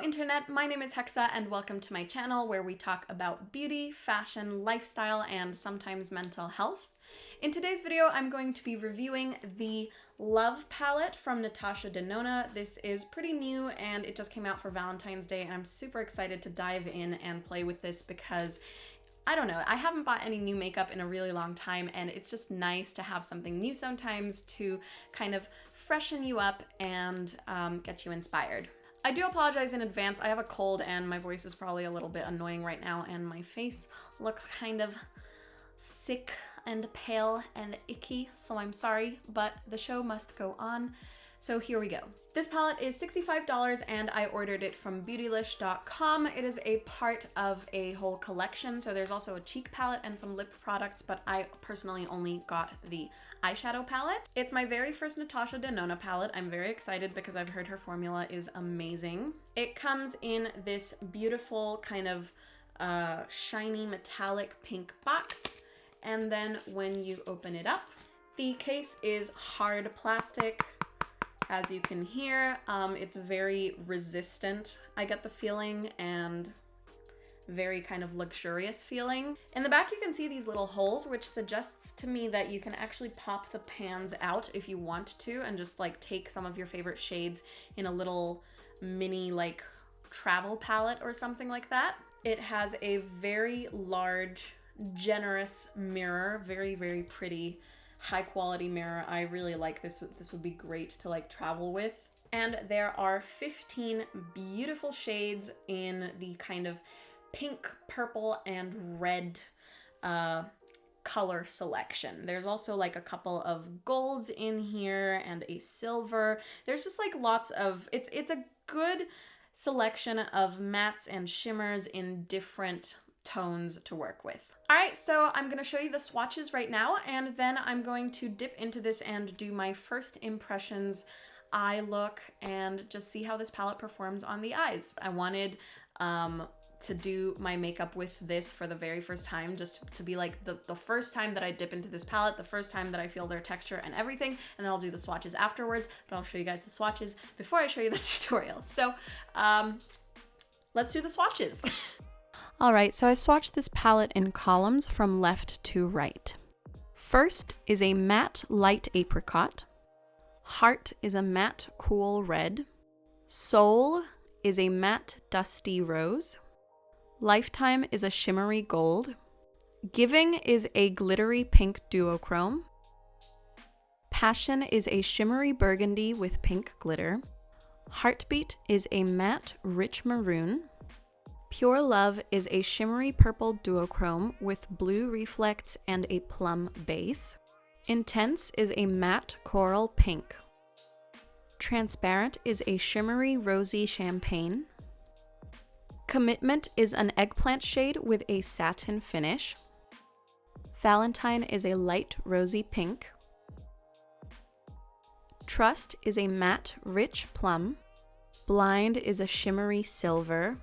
Internet, my name is Hexa and welcome to my channel where we talk about beauty, fashion, lifestyle, and sometimes mental health. In today's video, I'm going to be reviewing the Love palette from Natasha Denona. This is pretty new and it just came out for Valentine's Day, and I'm super excited to dive in and play with this because I don't know, I haven't bought any new makeup in a really long time, and it's just nice to have something new sometimes to kind of freshen you up and get you inspired. I do apologize in advance. I have a cold and my voice is probably a little bit annoying right now, and my face looks kind of sick and pale and icky, so I'm sorry, but the show must go on. So here we go. This palette is $65 and I ordered it from beautylish.com. It is a part of a whole collection, so there's also a cheek palette and some lip products, but I personally only got the eyeshadow palette. It's my very first Natasha Denona palette. I'm very excited because I've heard her formula is amazing. It comes in this beautiful kind of shiny metallic pink box, and then when you open it up, the case is hard plastic. As you can hear, it's very resistant, I get the feeling, and very kind of luxurious feeling. In the back you can see these little holes, which suggests to me that you can actually pop the pans out if you want to and just like take some of your favorite shades in a little mini like travel palette or something like that. It has a very large, generous mirror, very, very pretty. High quality mirror. I really like this. This would be great to like travel with. And there are 15 beautiful shades in the kind of pink, purple, and red color selection. There's also like a couple of golds in here and a silver. There's just like lots of, it's a good selection of mattes and shimmers in different tones to work with. All right, so I'm gonna show you the swatches right now, and then I'm going to dip into this and do my first impressions eye look and just see how this palette performs on the eyes. I wanted to do my makeup with this for the very first time, just to be like the first time that I dip into this palette, the first time that I feel their texture and everything, and then I'll do the swatches afterwards, but I'll show you guys the swatches before I show you the tutorial. So let's do the swatches. Alright, so I swatched this palette in columns from left to right. First is a matte light apricot. Heart is a matte cool red. Soul is a matte dusty rose. Lifetime is a shimmery gold. Giving is a glittery pink duochrome. Passion is a shimmery burgundy with pink glitter. Heartbeat is a matte rich maroon. Pure Love is a shimmery purple duochrome with blue reflects and a plum base. Intense is a matte coral pink. Transparent is a shimmery rosy champagne. Commitment is an eggplant shade with a satin finish. Valentine is a light rosy pink. Trust is a matte rich plum. Blind is a shimmery silver.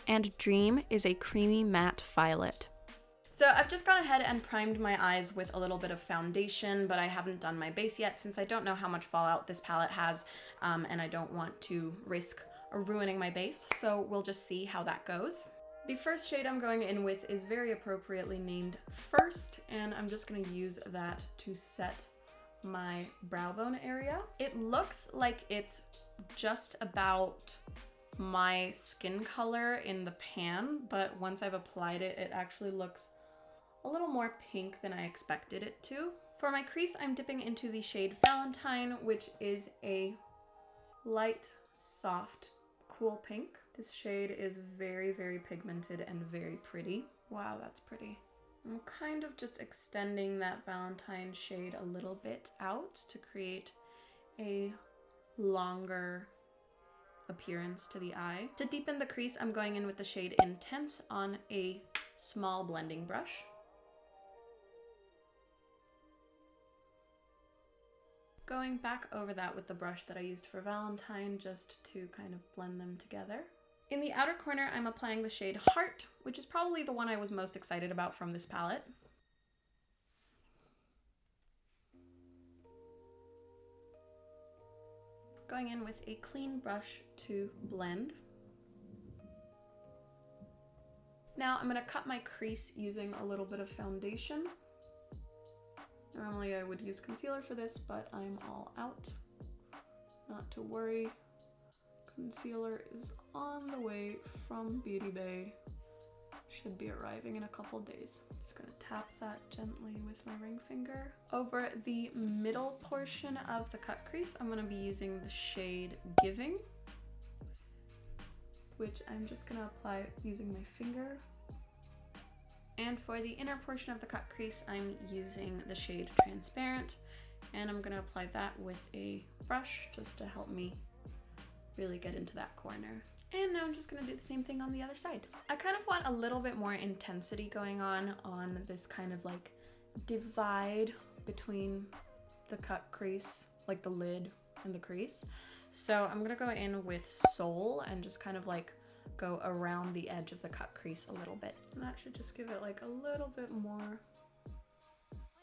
And Dream is a creamy matte violet. So I've just gone ahead and primed my eyes with a little bit of foundation, but I haven't done my base yet since I don't know how much fallout this palette has, and I don't want to risk ruining my base, so we'll just see how that goes. The first shade I'm going in with is very appropriately named First, and I'm just going to use that to set my brow bone area. It looks like it's just about my skin color in the pan, but once I've applied it, it actually looks a little more pink than I expected it to. For my crease, I'm dipping into the shade Valentine, which is a light, soft, cool pink. This shade is very, very pigmented and very pretty. Wow, that's pretty. I'm kind of just extending that Valentine shade a little bit out to create a longer appearance to the eye. To deepen the crease, I'm going in with the shade Intense on a small blending brush. Going back over that with the brush that I used for Valentine just to kind of blend them together. In the outer corner, I'm applying the shade Heart, which is probably the one I was most excited about from this palette. Going in with a clean brush to blend. Now I'm gonna cut my crease using a little bit of foundation. Normally I would use concealer for this, but I'm all out. Not to worry. Concealer is on the way from Beauty Bay. Should be arriving in a couple days. I'm just gonna tap that gently with my ring finger. Over the middle portion of the cut crease, I'm gonna be using the shade Giving, which I'm just gonna apply using my finger. And for the inner portion of the cut crease, I'm using the shade Transparent, and I'm gonna apply that with a brush just to help me really get into that corner. And now I'm just gonna do the same thing on the other side. I kind of want a little bit more intensity going on this kind of like divide between the cut crease, like the lid and the crease. So I'm gonna go in with Soul and just kind of like go around the edge of the cut crease a little bit. And that should just give it like a little bit more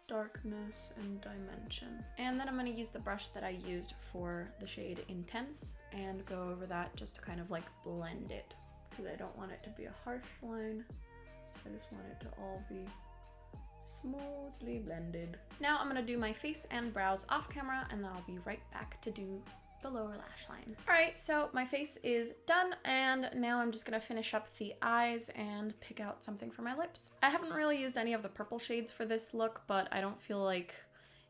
darkness and dimension. And then I'm going to use the brush that I used for the shade Intense and go over that just to kind of like blend it, because I don't want it to be a harsh line. I just want it to all be smoothly blended. Now I'm going to do my face and brows off camera, and then I'll be right back to do the lower lash line. All right, so my face is done, and now I'm just gonna finish up the eyes and pick out something for my lips. I haven't really used any of the purple shades for this look, but I don't feel like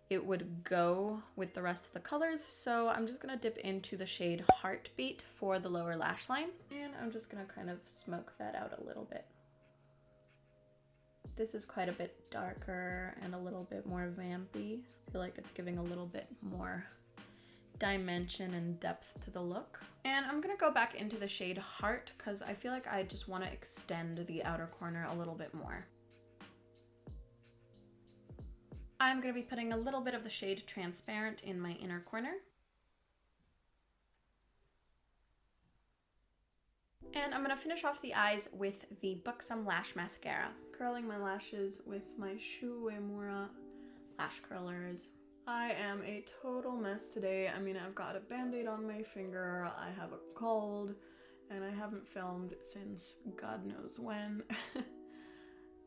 it would go with the rest of the colors, so I'm just gonna dip into the shade Heartbeat for the lower lash line, and I'm just gonna kind of smoke that out a little bit. This is quite a bit darker and a little bit more vampy. I feel like it's giving a little bit more dimension and depth to the look. And I'm gonna go back into the shade Heart because I feel like I just want to extend the outer corner a little bit more. I'm gonna be putting a little bit of the shade Transparent in my inner corner. And I'm gonna finish off the eyes with the Buxom Lash Mascara. Curling my lashes with my Shuuemura lash curlers. I am a total mess today. I mean, I've got a band-aid on my finger, I have a cold, and I haven't filmed since God knows when.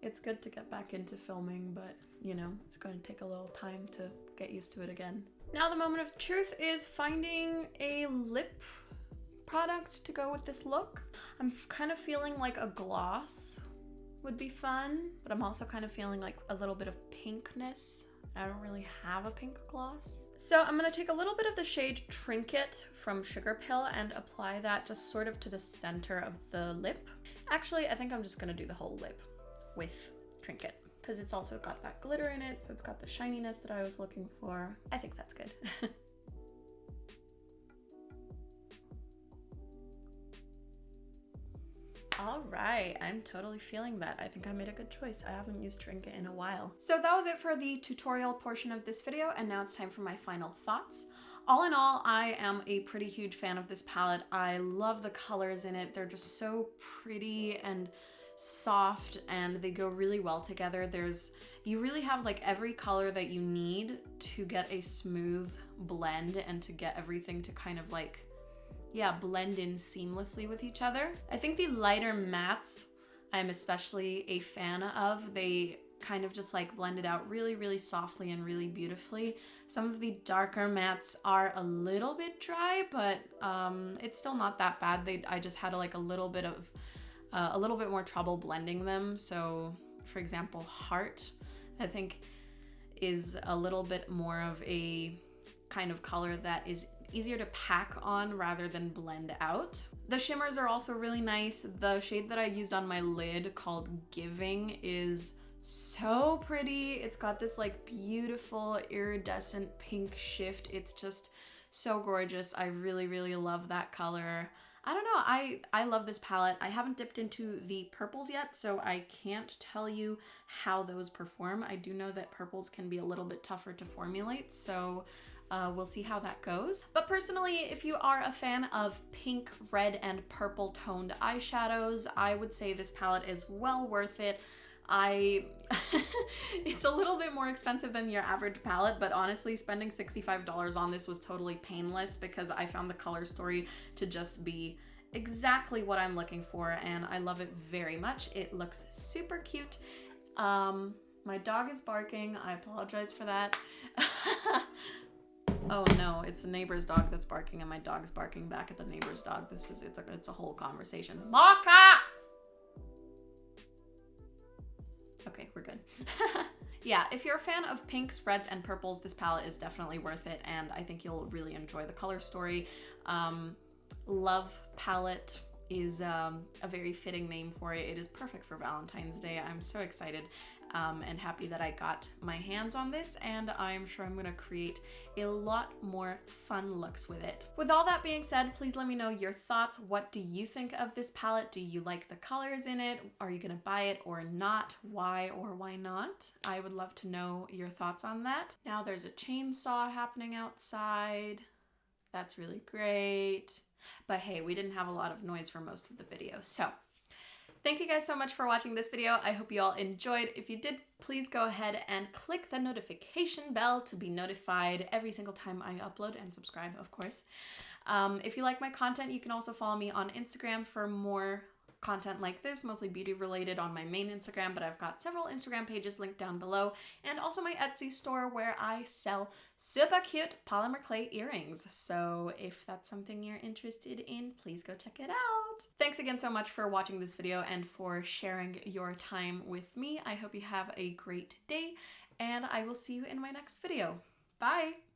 It's good to get back into filming, but you know, it's going to take a little time to get used to it again. Now the moment of truth is finding a lip product to go with this look. I'm kind of feeling like a gloss would be fun, but I'm also kind of feeling like a little bit of pinkness. I don't really have a pink gloss. So I'm gonna take a little bit of the shade Trinket from Sugarpill and apply that just sort of to the center of the lip. Actually, I think I'm just gonna do the whole lip with Trinket because it's also got that glitter in it, so it's got the shininess that I was looking for. I think that's good. All right, I'm totally feeling that. I think I made a good choice. I haven't used Trinket in a while. So that was it for the tutorial portion of this video, and now it's time for my final thoughts. All in all, I am a pretty huge fan of this palette. I love the colors in it. They're just so pretty and soft, and they go really well together. You really have like every color that you need to get a smooth blend and to get everything to kind of like, yeah, blend in seamlessly with each other. I think the lighter mattes I'm especially a fan of. They kind of just like blend it out really, really softly and really beautifully. Some of the darker mattes are a little bit dry, but it's still not that bad. I just had like a little bit more trouble blending them. So for example, Heart, I think is a little bit more of a kind of color that is easier to pack on rather than blend out. The shimmers are also really nice. The shade that I used on my lid called Giving is so pretty. It's got this like beautiful iridescent pink shift. It's just so gorgeous. I really, really love that color. I don't know, I love this palette. I haven't dipped into the purples yet, so I can't tell you how those perform. I do know that purples can be a little bit tougher to formulate, so we'll see how that goes. But personally, if you are a fan of pink, red, and purple toned eyeshadows, I would say this palette is well worth it. It's a little bit more expensive than your average palette, but honestly, spending $65 on this was totally painless because I found the color story to just be exactly what I'm looking for, and I love it very much. It looks super cute. My dog is barking. I apologize for that. Oh no, it's the neighbor's dog that's barking, and my dog's barking back at the neighbor's dog. It's a whole conversation. Maka! Okay, we're good. Yeah, if you're a fan of pinks, reds, and purples, this palette is definitely worth it, and I think you'll really enjoy the color story. Love palette is a very fitting name for it. It is perfect for Valentine's Day. I'm so excited and happy that I got my hands on this, and I'm sure I'm gonna create a lot more fun looks with it. With all that being said, please let me know your thoughts. What do you think of this palette? Do you like the colors in it? Are you gonna buy it or not? Why or why not? I would love to know your thoughts on that. Now there's a chainsaw happening outside. That's really great. But hey, we didn't have a lot of noise for most of the video, so thank you guys so much for watching this video. I hope you all enjoyed. If you did, please go ahead and click the notification bell to be notified every single time I upload, and subscribe, of course. If you like my content, you can also follow me on Instagram for more content like this, mostly beauty related on my main Instagram, but I've got several Instagram pages linked down below, and also my Etsy store where I sell super cute polymer clay earrings. So if that's something you're interested in, please go check it out. Thanks again so much for watching this video and for sharing your time with me. I hope you have a great day, and I will see you in my next video. Bye!